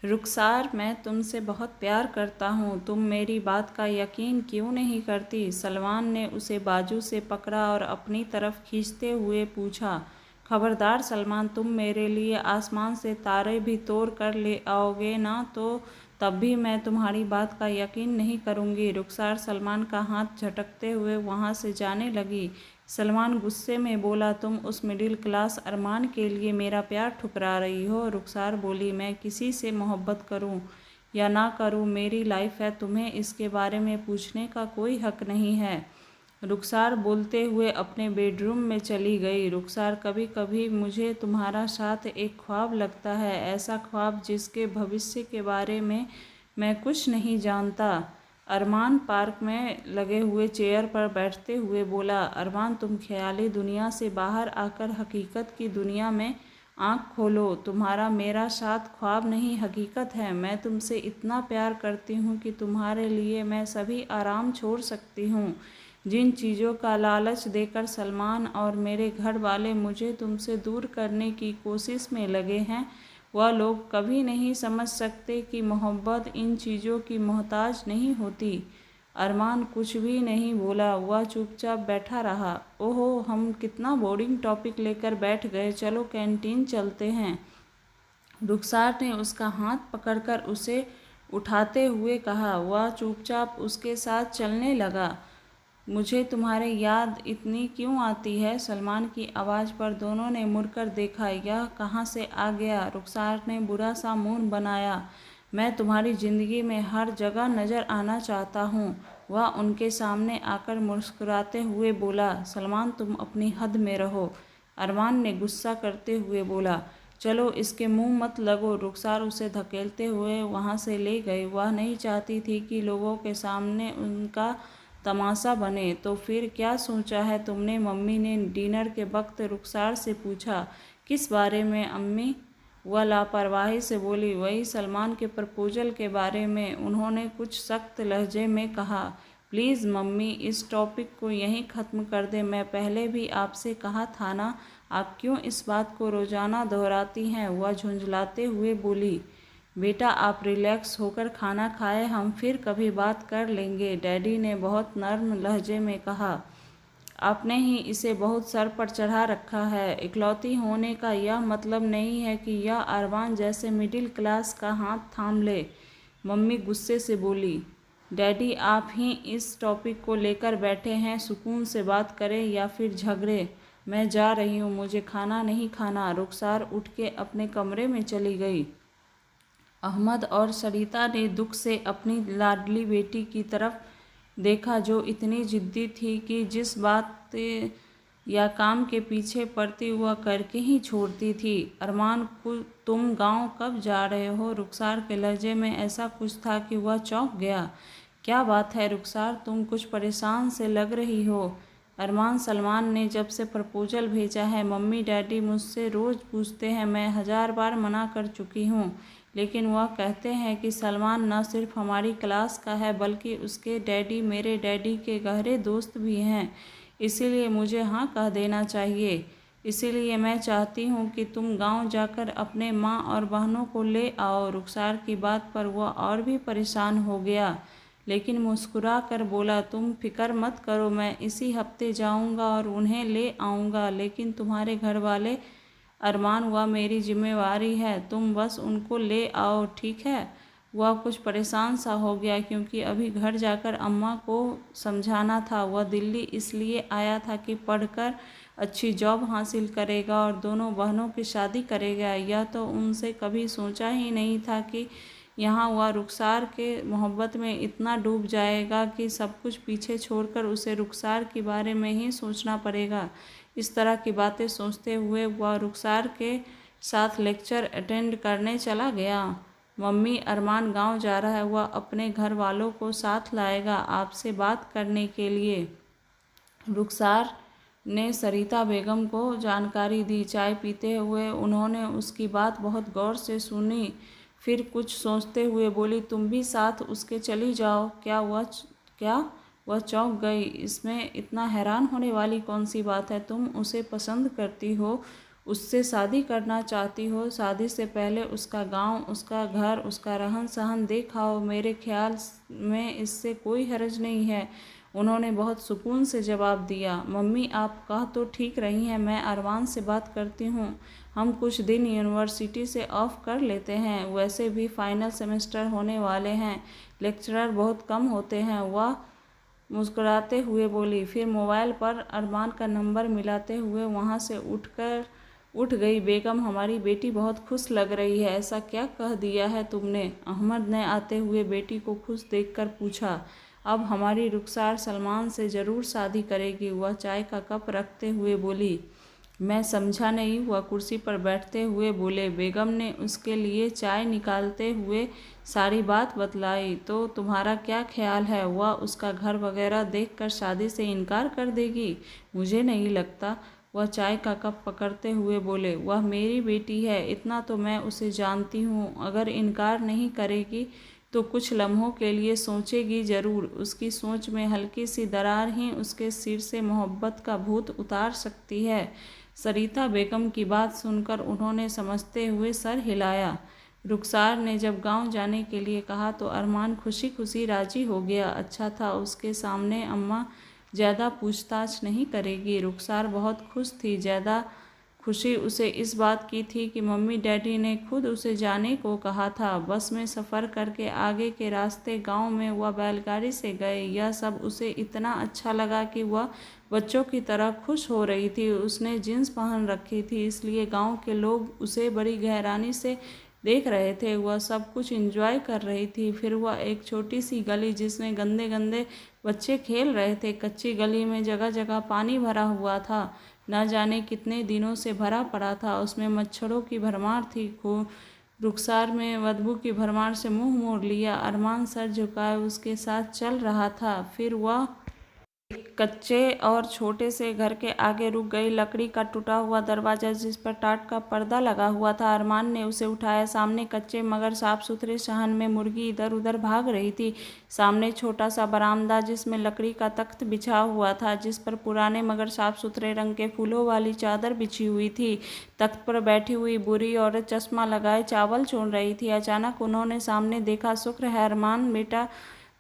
रुखसार, मैं तुमसे बहुत प्यार करता हूँ, तुम मेरी बात का यकीन क्यों नहीं करती? सलमान ने उसे बाजू से पकड़ा और अपनी तरफ खींचते हुए पूछा। खबरदार सलमान, तुम मेरे लिए आसमान से तारे भी तोड़ कर ले आओगे ना तो तब भी मैं तुम्हारी बात का यकीन नहीं करूँगी। रुखसार सलमान का हाथ झटकते हुए वहाँ से जाने लगी। सलमान गुस्से में बोला, तुम उस मिडिल क्लास अरमान के लिए मेरा प्यार ठुकरा रही हो। रुखसार बोली, मैं किसी से मोहब्बत करूं या ना करूं, मेरी लाइफ है, तुम्हें इसके बारे में पूछने का कोई हक नहीं है। रुखसार बोलते हुए अपने बेडरूम में चली गई। रुखसार, कभी कभी मुझे तुम्हारा साथ एक ख्वाब लगता है, ऐसा ख्वाब जिसके भविष्य के बारे में मैं कुछ नहीं जानता। अरमान पार्क में लगे हुए चेयर पर बैठते हुए बोला। अरमान, तुम ख्याली दुनिया से बाहर आकर हकीकत की दुनिया में आँख खोलो। तुम्हारा मेरा साथ ख्वाब नहीं, हकीकत है। मैं तुमसे इतना प्यार करती हूँ कि तुम्हारे लिए मैं सभी आराम छोड़ सकती हूँ। जिन चीज़ों का लालच देकर सलमान और मेरे घर वाले मुझे तुमसे दूर करने की कोशिश में लगे हैं, वह लोग कभी नहीं समझ सकते कि मोहब्बत इन चीज़ों की मोहताज नहीं होती। अरमान कुछ भी नहीं बोला, वह चुपचाप बैठा रहा। ओहो, हम कितना बोरिंग टॉपिक लेकर बैठ गए, चलो कैंटीन चलते हैं। रुखसार ने उसका हाथ पकड़कर उसे उठाते हुए कहा। वह चुपचाप उसके साथ चलने लगा। मुझे तुम्हारी याद इतनी क्यों आती है? सलमान की आवाज़ पर दोनों ने मुड़कर देखा। यह कहाँ से आ गया? रुखसार ने बुरा सा मुंह बनाया। मैं तुम्हारी ज़िंदगी में हर जगह नज़र आना चाहता हूँ। वह उनके सामने आकर मुस्कुराते हुए बोला। सलमान, तुम अपनी हद में रहो। अरमान ने गुस्सा करते हुए बोला। चलो इसके मुंह मत लगो। रुखसार उसे धकेलते हुए वहाँ से ले गई। वह नहीं चाहती थी कि लोगों के सामने उनका तमाशा बने। तो फिर क्या सोचा है तुमने? मम्मी ने डिनर के वक्त रुखसार से पूछा। किस बारे में अम्मी? वह लापरवाही से बोली। वही सलमान के प्रपोजल के बारे में, उन्होंने कुछ सख्त लहजे में कहा। प्लीज़ मम्मी, इस टॉपिक को यहीं ख़त्म कर दे। मैं पहले भी आपसे कहा था ना, आप क्यों इस बात को रोज़ाना दोहराती हैं? वह झुंझलाते हुए बोली। बेटा, आप रिलैक्स होकर खाना खाएं, हम फिर कभी बात कर लेंगे, डैडी ने बहुत नर्म लहजे में कहा। आपने ही इसे बहुत सर पर चढ़ा रखा है। इकलौती होने का यह मतलब नहीं है कि यह अरमान जैसे मिडिल क्लास का हाथ थाम ले। मम्मी गुस्से से बोली। डैडी, आप ही इस टॉपिक को लेकर बैठे हैं, सुकून से बात करें या फिर झगड़े। मैं जा रही हूँ, मुझे खाना नहीं खाना। रुखसार उठ के अपने कमरे में चली गई। अहमद और सरिता ने दुख से अपनी लाडली बेटी की तरफ देखा, जो इतनी जिद्दी थी कि जिस बात या काम के पीछे पड़ती वह करके ही छोड़ती थी। अरमान को, तुम गांव कब जा रहे हो? रुखसार के लहजे में ऐसा कुछ था कि वह चौंक गया। क्या बात है रुखसार, तुम कुछ परेशान से लग रही हो? अरमान, सलमान ने जब से प्रपोजल भेजा है, मम्मी डैडी मुझसे रोज़ पूछते हैं, मैं 1000 बार मना कर चुकी हूँ, लेकिन वह कहते हैं कि सलमान न सिर्फ हमारी क्लास का है बल्कि उसके डैडी मेरे डैडी के गहरे दोस्त भी हैं, इसीलिए मुझे हाँ कह देना चाहिए। इसीलिए मैं चाहती हूँ कि तुम गांव जाकर अपने माँ और बहनों को ले आओ। रुखसार की बात पर वह और भी परेशान हो गया, लेकिन मुस्कुरा कर बोला, तुम फिक्र मत करो, मैं इसी हफ्ते जाऊँगा और उन्हें ले आऊँगा। लेकिन तुम्हारे घर वाले? अरमान, वह मेरी जिम्मेवारी है, तुम बस उनको ले आओ, ठीक है? वह कुछ परेशान सा हो गया क्योंकि अभी घर जाकर अम्मा को समझाना था। वह दिल्ली इसलिए आया था कि पढ़कर अच्छी जॉब हासिल करेगा और दोनों बहनों की शादी करेगा। यह तो उनसे कभी सोचा ही नहीं था कि यहाँ वह रुखसार के मोहब्बत में इतना डूब जाएगा कि सब कुछ पीछे छोड़कर उसे रुखसार के बारे में ही सोचना पड़ेगा। इस तरह की बातें सोचते हुए वह रुखसार के साथ लेक्चर अटेंड करने चला गया। मम्मी, अरमान गांव जा रहा है, वह अपने घर वालों को साथ लाएगा आपसे बात करने के लिए। रुखसार ने सरिता बेगम को जानकारी दी। चाय पीते हुए उन्होंने उसकी बात बहुत गौर से सुनी, फिर कुछ सोचते हुए बोली, तुम भी साथ उसके चली जाओ। क्या? वह चौंक गई। इसमें इतना हैरान होने वाली कौन सी बात है? तुम उसे पसंद करती हो, उससे शादी करना चाहती हो। शादी से पहले उसका गांव, उसका घर, उसका रहन सहन देखा हो। मेरे ख्याल में इससे कोई हर्ज नहीं है। उन्होंने बहुत सुकून से जवाब दिया। मम्मी आप कह तो ठीक रही हैं, मैं अरमान से बात करती हूँ। हम कुछ दिन यूनिवर्सिटी से ऑफ कर लेते हैं, वैसे भी फाइनल सेमेस्टर होने वाले हैं, लेक्चरर बहुत कम होते हैं। वह मुस्कुराते हुए बोली। फिर मोबाइल पर अरमान का नंबर मिलाते हुए वहाँ से उठ गई। बेगम हमारी बेटी बहुत खुश लग रही है। ऐसा क्या कह दिया है तुमने? अहमद ने आते हुए बेटी को खुश देखकर पूछा। अब हमारी रुखसार सलमान से ज़रूर शादी करेगी। वह चाय का कप रखते हुए बोली। मैं समझा नहीं। वह कुर्सी पर बैठते हुए बोले। बेगम ने उसके लिए चाय निकालते हुए सारी बात बतलाई। तो तुम्हारा क्या ख्याल है? वह उसका घर वगैरह देखकर शादी से इनकार कर देगी? मुझे नहीं लगता। वह चाय का कप पकड़ते हुए बोले। वह मेरी बेटी है, इतना तो मैं उसे जानती हूँ। अगर इनकार नहीं करेगी तो कुछ लम्हों के लिए सोचेगी ज़रूर। उसकी सोच में हल्की सी दरार ही उसके सिर से मोहब्बत का भूत उतार सकती है। सरिता बेगम की बात सुनकर उन्होंने समझते हुए सर हिलाया। रुखसार ने जब गांव जाने के लिए कहा तो अरमान खुशी खुशी राजी हो गया। अच्छा था, उसके सामने अम्मा ज़्यादा पूछताछ नहीं करेगी। रुखसार बहुत खुश थी। ज़्यादा खुशी उसे इस बात की थी कि मम्मी डैडी ने खुद उसे जाने को कहा था। बस में सफ़र करके आगे के रास्ते गांव में वह बैलगाड़ी से गए। यह सब उसे इतना अच्छा लगा कि वह बच्चों की तरह खुश हो रही थी। उसने जीन्स पहन रखी थी, इसलिए गांव के लोग उसे बड़ी गहरानी से देख रहे थे। वह सब कुछ एंजॉय कर रही थी। फिर वह एक छोटी सी गली जिसमें गंदे गंदे बच्चे खेल रहे थे। कच्ची गली में जगह जगह पानी भरा हुआ था, न जाने कितने दिनों से भरा पड़ा था। उसमें मच्छरों की भरमार थी। रुखसार में बदबू की भरमार से मुंह मोड़ लिया। अरमान सर झुकाए उसके साथ चल रहा था। फिर वह कच्चे और छोटे से घर के आगे रुक गई। लकड़ी का टूटा हुआ दरवाज़ा जिस पर टाट का पर्दा लगा हुआ था। अरमान ने उसे उठाया। सामने कच्चे मगर साफ सुथरे सहन में मुर्गी इधर उधर भाग रही थी। सामने छोटा सा बरामदा जिसमें लकड़ी का तख्त बिछा हुआ था, जिस पर पुराने मगर साफ सुथरे रंग के फूलों वाली चादर बिछी हुई थी। तख्त पर बैठी हुई बूढ़ी औरत चश्मा लगाए चावल चुन रही थी। अचानक उन्होंने सामने देखा। शुक्र है अरमान बेटा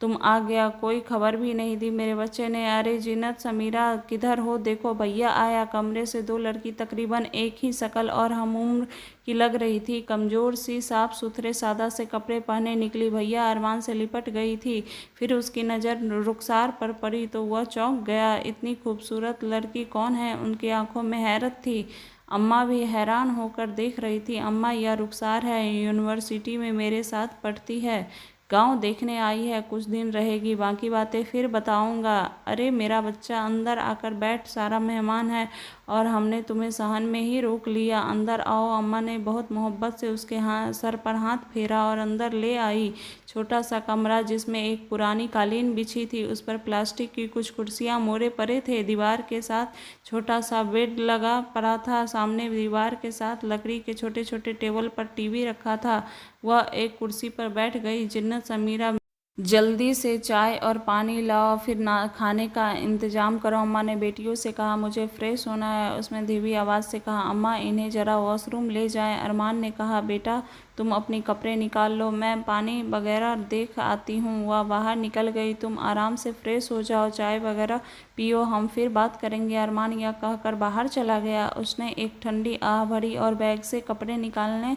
तुम आ गया, कोई खबर भी नहीं दी मेरे बच्चे ने। अरे जीनत, समीरा किधर हो? देखो भैया आया। कमरे से दो लड़की तकरीबन एक ही शक्ल और हम उम्र की लग रही थी। कमज़ोर सी, साफ सुथरे सादा से कपड़े पहने निकली भैया अरमान से लिपट गई थी। फिर उसकी नज़र रुखसार पर पड़ी तो वह चौंक गया। इतनी खूबसूरत लड़की कौन है? उनकी आंखों में हैरत थी। अम्मा भी हैरान होकर देख रही थी। अम्मा, यह रुखसार है, यूनिवर्सिटी में मेरे साथ पढ़ती है, गांव देखने आई है, कुछ दिन रहेगी, बाकी बातें फिर बताऊंगा। अरे मेरा बच्चा अंदर आकर बैठ, सारा मेहमान है और हमने तुम्हें सहन में ही रोक लिया। अंदर आओ। अम्मा ने बहुत मोहब्बत से उसके सर पर हाथ फेरा और अंदर ले आई। छोटा सा कमरा जिसमें एक पुरानी कालीन बिछी थी, उस पर प्लास्टिक की कुछ कुर्सियां मोड़े पड़े थे। दीवार के साथ छोटा सा बेड लगा पड़ा था। सामने दीवार के साथ लकड़ी के छोटे छोटे टेबल पर टीवी रखा था। वह एक कुर्सी पर बैठ गई। जिन्नत, समीरा जल्दी से चाय और पानी लाओ, फिर ना खाने का इंतज़ाम करो। अम्मा ने बेटियों से कहा। मुझे फ्रेश होना है, उसने धीमी आवाज़ से कहा। अम्मा इन्हें ज़रा वॉशरूम ले जाएं। अरमान ने कहा। बेटा तुम अपनी कपड़े निकाल लो, मैं पानी वगैरह देख आती हूँ। वह बाहर निकल गई। तुम आराम से फ्रेश हो जाओ, चाय वगैरह पियो, हम फिर बात करेंगे। अरमान यह कहकर बाहर चला गया। उसने एक ठंडी आह भरी और बैग से कपड़े निकालने।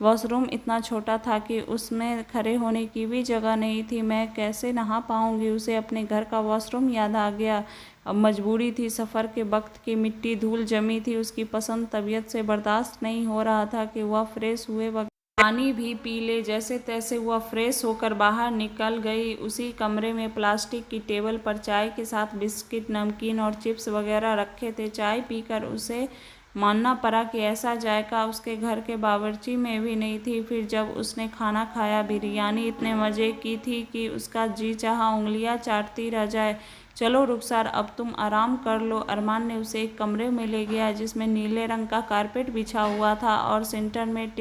वॉशरूम इतना छोटा था कि उसमें खड़े होने की भी जगह नहीं थी। मैं कैसे नहा पाऊंगी? उसे अपने घर का वॉशरूम याद आ गया। अब मजबूरी थी। सफ़र के वक्त की मिट्टी धूल जमी थी। उसकी पसंद तबीयत से बर्दाश्त नहीं हो रहा था कि वह फ्रेश हुए वक्त पानी भी पी ले। जैसे तैसे वह फ्रेश होकर बाहर निकल गई। उसी कमरे में प्लास्टिक की टेबल पर चाय के साथ बिस्किट, नमकीन और चिप्स वगैरह रखे थे। चाय पीकर उसे मानना पड़ा कि ऐसा जायका उसके घर के बावर्ची में भी नहीं थी। फिर जब उसने खाना खाया, बिरयानी इतने मज़े की थी कि उसका जी चाहा उंगलियां चाटती रह जाए। चलो रुखसार, अब तुम आराम कर लो। अरमान ने उसे एक कमरे में ले गया जिसमें नीले रंग का कारपेट बिछा हुआ था और सेंटर में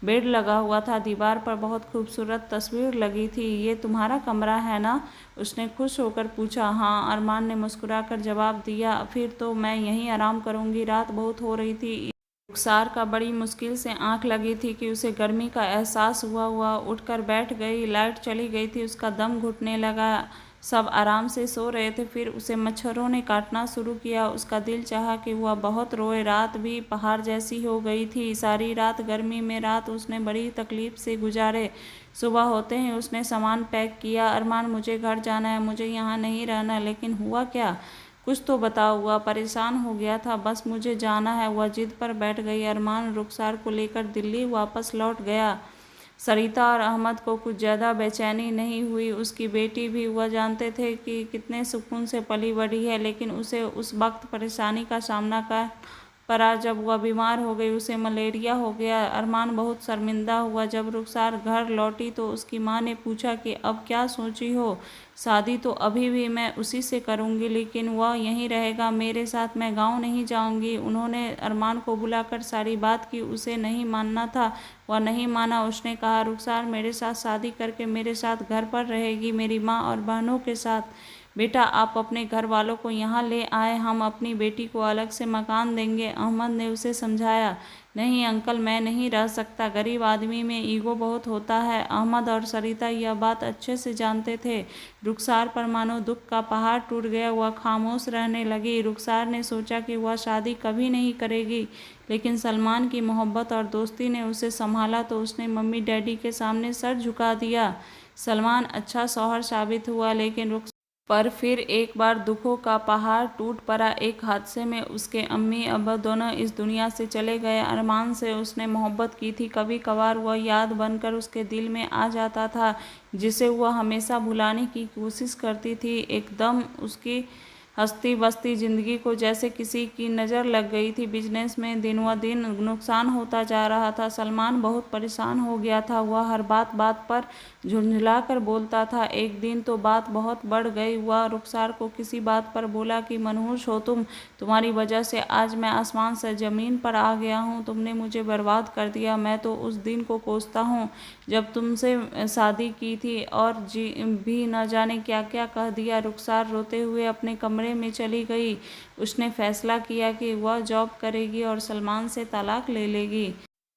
बेड लगा हुआ था। दीवार पर बहुत खूबसूरत तस्वीर लगी थी। ये तुम्हारा कमरा है ना? उसने खुश होकर पूछा। हाँ, अरमान ने मुस्कुराकर जवाब दिया। फिर तो मैं यहीं आराम करूंगी, रात बहुत हो रही थी। रुखसार का बड़ी मुश्किल से आंख लगी थी कि उसे गर्मी का एहसास हुआ उठकर बैठ गई। लाइट चली गई थी, उसका दम घुटने लगा। सब आराम से सो रहे थे, फिर उसे मच्छरों ने काटना शुरू किया। उसका दिल चाहा कि वह बहुत रोए। रात भी पहाड़ जैसी हो गई थी। सारी रात गर्मी में रात उसने बड़ी तकलीफ से गुजारे। सुबह होते ही उसने सामान पैक किया। अरमान, मुझे घर जाना है, मुझे यहाँ नहीं रहना। लेकिन हुआ क्या? कुछ तो बताओ। वह परेशान हो गया था। बस मुझे जाना है, वह जिद पर बैठ गई। अरमान रुखसार को लेकर दिल्ली वापस लौट गया। सरिता और अहमद को कुछ ज़्यादा बेचैनी नहीं हुई। उसकी बेटी भी, वह जानते थे कि कितने सुकून से पली बढ़ी है, लेकिन उसे उस वक्त परेशानी का सामना कर पड़ा जब वह बीमार हो गई। उसे मलेरिया हो गया। अरमान बहुत शर्मिंदा हुआ। जब रुखसार घर लौटी तो उसकी माँ ने पूछा कि अब क्या सोची हो? शादी तो अभी भी मैं उसी से करूँगी, लेकिन वह यहीं रहेगा मेरे साथ, मैं गाँव नहीं जाऊँगी। उन्होंने अरमान को बुलाकर सारी बात की। उसे नहीं मानना था, वह नहीं माना। उसने कहा, रुखसार मेरे साथ शादी करके मेरे साथ घर पर रहेगी, मेरी माँ और बहनों के साथ। बेटा, आप अपने घर वालों को यहाँ ले आए, हम अपनी बेटी को अलग से मकान देंगे। अहमद ने उसे समझाया। नहीं अंकल, मैं नहीं रह सकता। गरीब आदमी में ईगो बहुत होता है। अहमद और सरिता यह बात अच्छे से जानते थे। रुखसार पर मानो दुख का पहाड़ टूट गया। वह खामोश रहने लगी। रुखसार ने सोचा कि वह शादी कभी नहीं करेगी, लेकिन सलमान की मोहब्बत और दोस्ती ने उसे संभाला तो उसने मम्मी डैडी के सामने सर झुका दिया। सलमान अच्छा शौहर साबित हुआ, लेकिन पर फिर एक बार दुखों का पहाड़ टूट पड़ा। एक हादसे में उसके अम्मी अब्बा दोनों इस दुनिया से चले गए। अरमान से उसने मोहब्बत की थी। कभी कभार वह याद बनकर उसके दिल में आ जाता था, जिसे वह हमेशा भुलाने की कोशिश करती थी। एकदम उसकी हंसती बसती जिंदगी को जैसे किसी की नज़र लग गई थी। बिजनेस में दिन व दिन नुकसान होता जा रहा था। सलमान बहुत परेशान हो गया था। वह हर बात बात पर झुंझला कर बोलता था। एक दिन तो बात बहुत बढ़ गई। वह रुखसार को किसी बात पर बोला कि मनहूस हो तुम, तुम्हारी वजह से आज मैं आसमान से ज़मीन पर आ गया हूँ, तुमने मुझे बर्बाद कर दिया। मैं तो उस दिन को कोसता हूँ जब तुमसे शादी की थी, और जी भी न जाने क्या क्या कह दिया। रुखसार रोते हुए अपने कमरे में चली गई। उसने फैसला किया कि वह जॉब करेगी और सलमान से तलाक ले लेगी।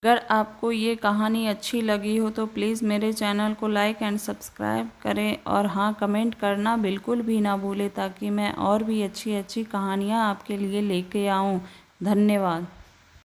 अगर आपको ये कहानी अच्छी लगी हो तो प्लीज़ मेरे चैनल को लाइक एंड सब्सक्राइब करें, और हाँ, कमेंट करना बिल्कुल भी ना भूलें, ताकि मैं और भी अच्छी अच्छी कहानियाँ आपके लिए लेके आऊँ। धन्यवाद।